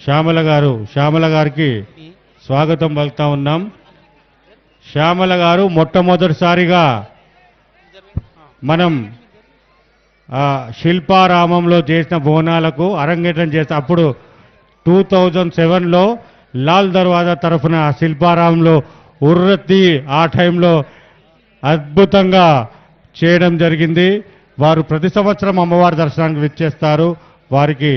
శ్యామల గారికి స్వాగతం పలుకుతా ఉన్నాం. శ్యామల గారు మొట్టమొదటిసారిగా మనం శిల్పారామంలో చేసిన బోనాలకు అరంగేట్రం చేసిన అప్పుడు 2007లో లాల్ దర్వాజా తరఫున శిల్పారామంలో ఉర్రతి ఆ టైంలో అద్భుతంగా చేయడం జరిగింది. వారు ప్రతి సంవత్సరం అమ్మవారి దర్శనానికి విచ్చేస్తారు. వారికి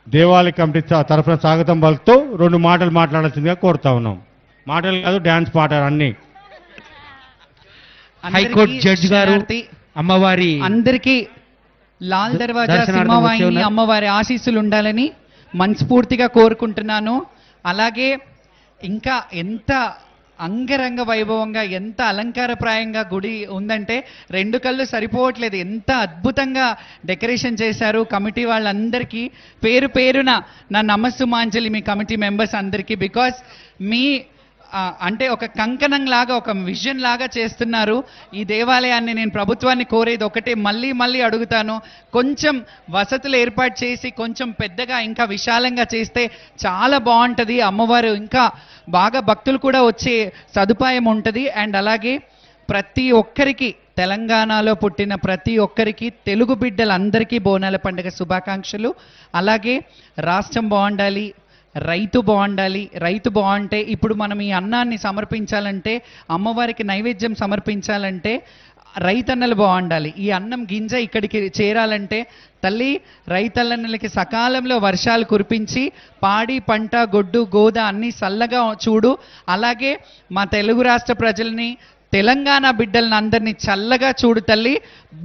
దేవాలయ కమిటీ తరఫున స్వాగతం పలుకుతూ 2 మాటలు మాట్లాడాల్సిందిగా కోరుతా ఉన్నాం. మాటలు కాదు, డ్యాన్స్ పాటలు అన్నీ. హైకోర్టు జడ్జి గారు అమ్మవారి అందరికీ లాల్ దర్వాజా సింహవాహిని అమ్మవారి ఆశీస్సులు ఉండాలని మనస్ఫూర్తిగా కోరుకుంటున్నాను. అలాగే ఇంకా ఎంత అంగరంగ వైభవంగా, ఎంత అలంకారప్రాయంగా గుడి ఉందంటే 2 కళ్ళు సరిపోవట్లేదు. ఎంత అద్భుతంగా డెకరేషన్ చేశారు కమిటీ వాళ్ళందరికీ. పేరు పేరున నా నమస్సుమాంజలి మీ కమిటీ మెంబర్స్ అందరికీ. బికాస్ మీ అంటే ఒక కంకణం లాగా, ఒక విజన్ లాగా చేస్తున్నారు ఈ దేవాలయాన్ని. నేను ప్రభుత్వాన్ని కోరేది ఒకటే, మళ్ళీ మళ్ళీ అడుగుతాను, కొంచెం వసతులు ఏర్పాటు చేసి కొంచెం పెద్దగా ఇంకా విశాలంగా చేస్తే చాలా బాగుంటుంది. అమ్మవారు ఇంకా బాగా భక్తులు కూడా వచ్చే సదుపాయం ఉంటుంది. అండ్ అలాగే ప్రతి ఒక్కరికి, తెలంగాణలో పుట్టిన ప్రతి ఒక్కరికి, తెలుగు బిడ్డలందరికీ బోనాల పండుగ శుభాకాంక్షలు. అలాగే రాష్ట్రం బాగుండాలి, రైతు బాగుండాలి. రైతు బాగుంటే ఇప్పుడు మనం ఈ అన్నాన్ని సమర్పించాలంటే, అమ్మవారికి నైవేద్యం సమర్పించాలంటే రైతన్నలు బాగుండాలి. ఈ అన్నం గింజ ఇక్కడికి చేరాలంటే తల్లి రైతన్నలకి సకాలంలో వర్షాలు కురిపించి పాడి పంట, గొడ్డు, గోద అన్నీ చల్లగా చూడు. అలాగే మా తెలుగు రాష్ట్ర ప్రజల్ని, తెలంగాణ బిడ్డలను అందరినీ చల్లగా చూడు తల్లి.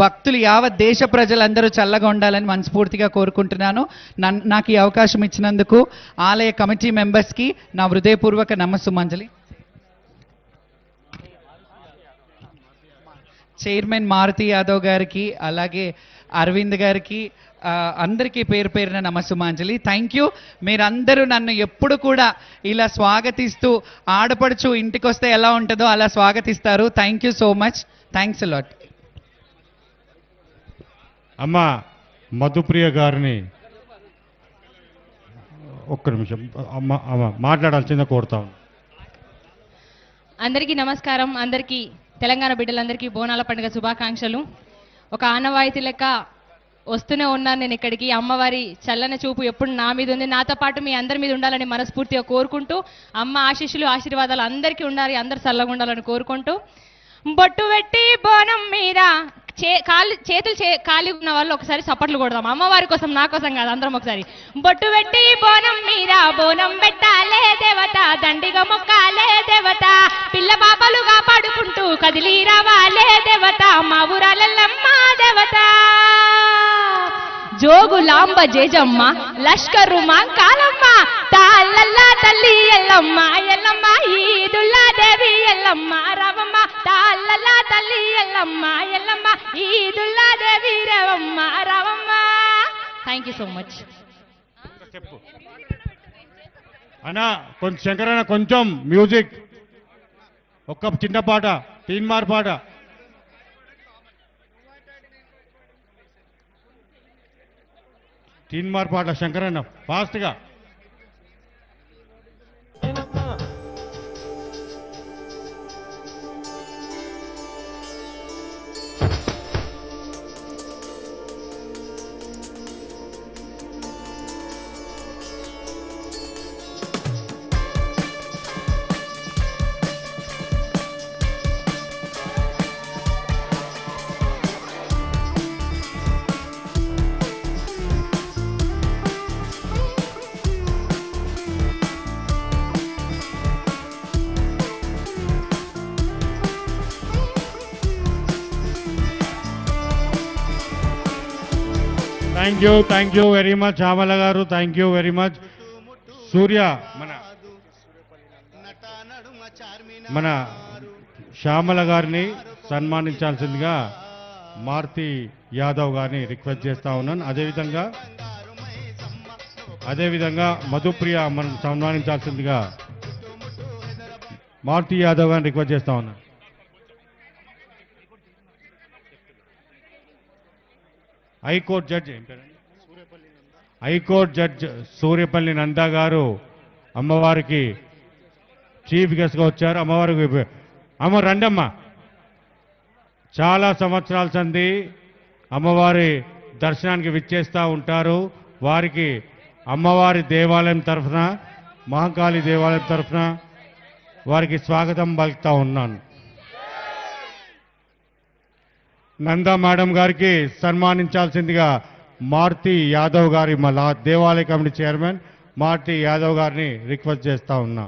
భక్తులు యావత్ దేశ ప్రజలందరూ చల్లగా ఉండాలని మనస్ఫూర్తిగా కోరుకుంటున్నాను. నాకు ఈ అవకాశం ఇచ్చినందుకు ఆలయ కమిటీ మెంబర్స్కి నా హృదయపూర్వక నమస్సుమంజలి. చైర్మన్ మారుతి యాదవ్ గారికి, అలాగే అరవింద్ గారికి, అందరికీ పేరు పేరున నమస్సుమాంజలి. Thank you. మీరందరూ నన్ను ఎప్పుడు కూడా ఇలా స్వాగతిస్తూ, ఆడపడుచు ఇంటికి వస్తే ఎలా ఉంటుందో అలా స్వాగతిస్తారు. Thank you so much. Thanks a lot. అమ్మ మధుప్రియ గారిని ఒక్క నిమిషం మాట్లాడాల్సిందే కోరుతాం. అందరికీ నమస్కారం. అందరికీ, తెలంగాణ బిడ్డలందరికీ బోనాల పండుగ శుభాకాంక్షలు. ఒక ఆనవాయితీ లెక్క వస్తూనే ఉన్నాను నేను ఇక్కడికి. అమ్మవారి చల్లని చూపు ఎప్పుడు నా మీద ఉంది, నాతో పాటు మీ అందరి మీద ఉండాలని మనస్ఫూర్తిగా కోరుకుంటూ, అమ్మ ఆశీస్సులు ఆశీర్వాదాలు అందరికీ ఉండాలి, అందరు చల్లగా ఉండాలని కోరుకుంటూ, బొట్టు పెట్టి బోనం మీద చేతులు ఖాళీ ఉన్న వాళ్ళు ఒకసారి చప్పట్లు కొడదాం. అమ్మవారి కోసం, నా కోసం కాదు, అందరం ఒకసారి. బొట్టు పెట్టి బోనం మీద బోనం పెట్టాలే దేవత, దండిగా మొక్కాలే దేవత, పిల్ల పాపలుగా పాడుకుంటూ కదిలి రావాలే దేవత, మా ఊరాలెల్లమ్మ దేవత. జోగులాంబ జేజమ్మ, లష్కరు కాలమ్మ, తాళ్ళల్లా తల్లి ఎల్లమ్మ, ఎల్లమ్మ ఈదుల్లా దేవి ఎల్లమ్మ, రావమ్మ తాళ్ళల్లా తల్లి ఎల్లమ్మ, ఎల్లమ్మ ఈదుల్లా దేవి రేవమ్మ, రావమ్మ. Thank you so much. అన్నా కొంచెం శంకరన్న, కొంచెం మ్యూజిక్, ఒక్క చిన్న పాట, తీన్మార్ పాట. తీన్మార్ పాట శంకరన్న ఫాస్ట్గా. Thank you very much Shyamala గారు. Thank you very much. Surya మన శ్యామల గారిని సన్మానించాల్సిందిగా మారుతి యాదవ్ గారిని రిక్వెస్ట్ చేస్తా ఉన్నాను. అదేవిధంగా మధుప్రియ మనం సన్మానించాల్సిందిగా మారుతి యాదవ్ గారిని రిక్వెస్ట్ చేస్తా ఉన్నాను. High court judge high court judge Suryapalli Nanda గారు అమ్మవారికి చీఫ్ గెస్ట్గా వచ్చారు. అమ్మవారికి అమ్మ రండమ్మ. చాలా సంవత్సరాల సంది అమ్మవారి దర్శనానికి విచ్చేస్తూ ఉంటారు. వారికి అమ్మవారి దేవాలయం తరఫున, మహాకాళి దేవాలయం తరఫున వారికి స్వాగతం పలుకుతా ఉన్నాను. నందా మేడం గారికి సన్మానించాల్సిందిగా మారుతి యాదవ్ గారి మళ్ళా దేవాలయ కమిటీ చైర్మన్ మారుతి యాదవ్ గారిని రిక్వెస్ట్ చేస్తా ఉన్నా.